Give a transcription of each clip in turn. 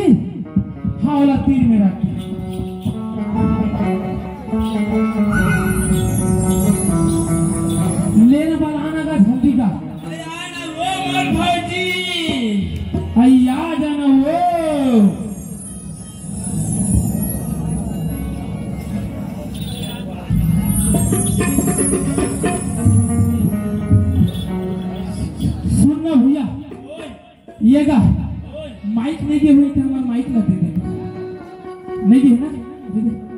तीर हाँ वाला तीर मेरा लेने वाला आना का जल्दी का जाना वो सुनना भैया ये का माइक नहीं दिए हुए थे हमारा माइक ना दे दे नहीं दिए ना दे दे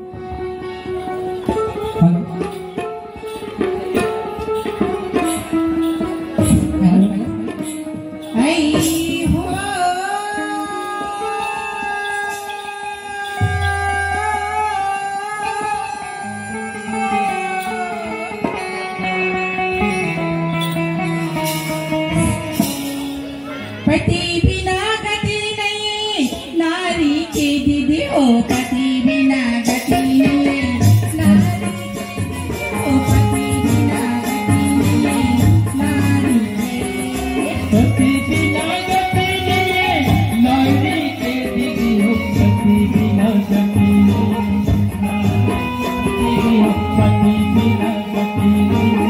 पति बिना गति नहीं नारी की दीदी हो पति बिना गति नहीं नारी हो पति बिना गति नहीं नारी पति बिना गति नहीं नारी के दीदी हो पति बिना गति नहीं नारी हो पति बिना गति नहीं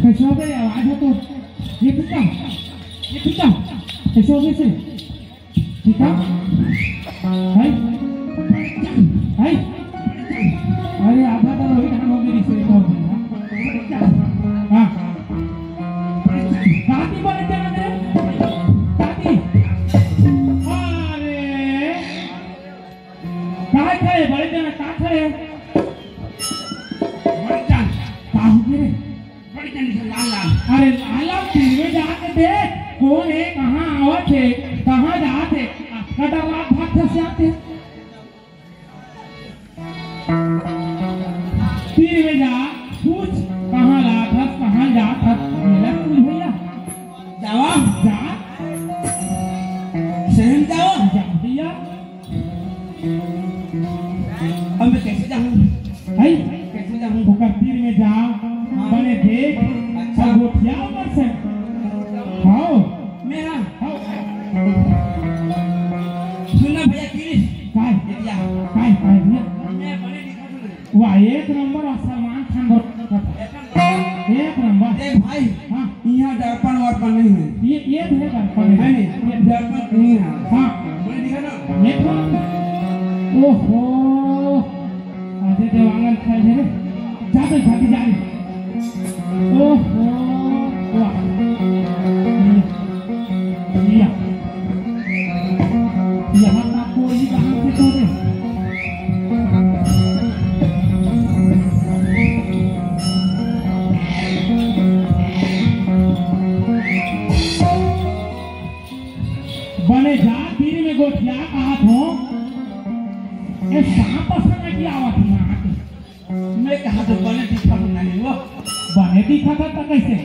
कैसे हो गए आवाज हो तो ये पिता कैसे हो गए से पिता है अरे आधा तो वही ढंग हो गई से और हां दादी बोले क्या ना दादी अरे काय थे बड़े जना का थे अरे लाला तीनवे जाके देख कौन है कहाँ आवत है कहाँ जाते कटा रात भाग से आते तीनवे जा पूछ कहाँ रात है कहाँ जात है मेरा कुछ भैया जावा जा शहर जाओ जा भैया अब मैं कैसे जाऊँ है कैसे जाऊँ होकर तीर में जा बने देख अच्छा गोठिया मत से हां मेरा हां सुनना भैया किरी काय भैया काय भैया मैं बने दिखा दूं वाह एक नंबर सलमान खान एक नंबर ए भाई हां यहां दर्पण वर्पण नहीं है ये है दर्पण है नहीं ये दर्पण नहीं है हां बने दिखा ना ये तो ओहो आजे देवांगन खाए रे जाते जाते जा रही ओहो वाह यहाँ ना कोई कहाँ से तो दे बने जा तीर में गोठिया कहा थो ये सांप पसंद की आवाज यहाँ के मैं कहा तो बने दिखा नहीं वो बने दिखा था कैसे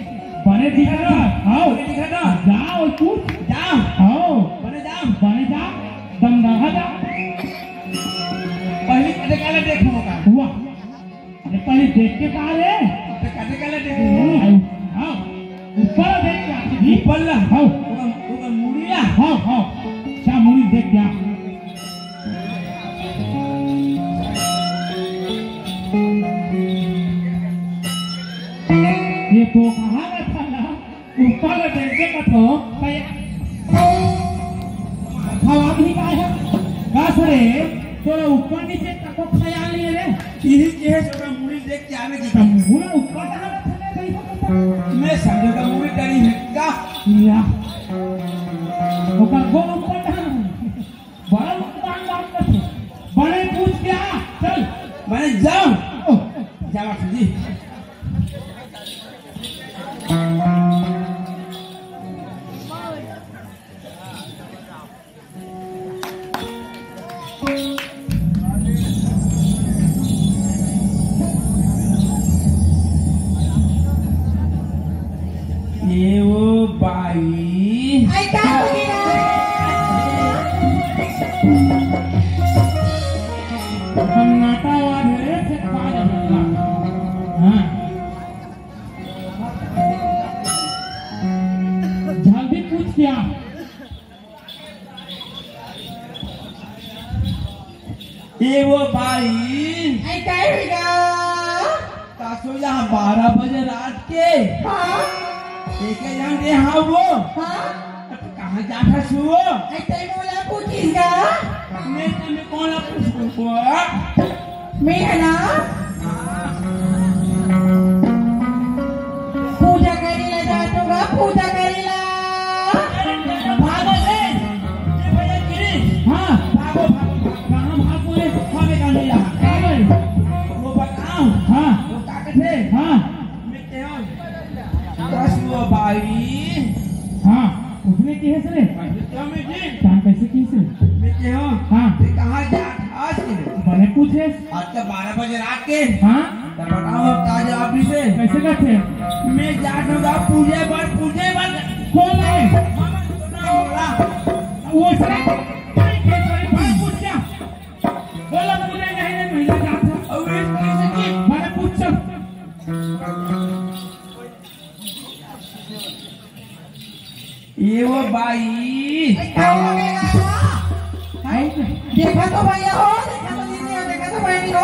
बने दिखा था आओ दिखा था जाओ और पूछ जाओ आओ बने जा दम रहा जा पहले कटे काले देखो का हुआ पहले देख के कहा रे कटे कले देख हाँ ऊपर देख क्या ऊपर ला हाँ ऊपर मुड़िया हाँ हाँ क्या मुड़ी देख क्या ये तो कहाँ का था ना ऊपर देख के कथो हवा भी का है बस रे तो ऊपर नीचे तक ख्याल नहीं रे यही के है तो मुड़ी देख के आवे की पूरा ऊपर कहाँ रखा है भाई मैं समझो का मुड़ी डरी है का या ओकर को ऊपर कहाँ बड़ा मुकदान बात करते बड़े पूछ क्या चल मैंने जाओ जाओ जी ये वो बाई आई क्या हो गया हम नाटा वाले से काज होगा हाँ जल्दी पूछ क्या ये वो बाई आई क्या हो गया तासो यहाँ 12 बजे रात के हाँ एक यहाँ दे हाँ वो हाँ कहाँ जाता सुओ आई तेरे बोला पूछीगा मैं तुम्हें कौन पूछूंगा मैं है ना पूजा करेला जातोगा पूजा करेला भागो ले ये भैया गिरी हाँ भागो भागो कहाँ भाग बोले हमें कहाँ नहीं रहा कागल वो बताओ हाँ वो काके थे हाँ मैं क्या दस वो बाई हाँ उसने की है सरे क्या मैं जी काम कैसे की से मैं क्या हाँ ये कहाँ जा आज के बड़े पूछे आज तो 12 बजे रात के हाँ तो बताओ ताजा ऑफिस से कैसे करते मैं जा दूंगा पूजे बन कौन है बोला वो सरे भाई पूछ क्या बोला मुझे नहीं महिला जाता और ये कैसे की बड़े पूछ ये वो बाई क्या हो गया देखा तो भैया हो देखा तो दीदी हो देखा तो बहनी हो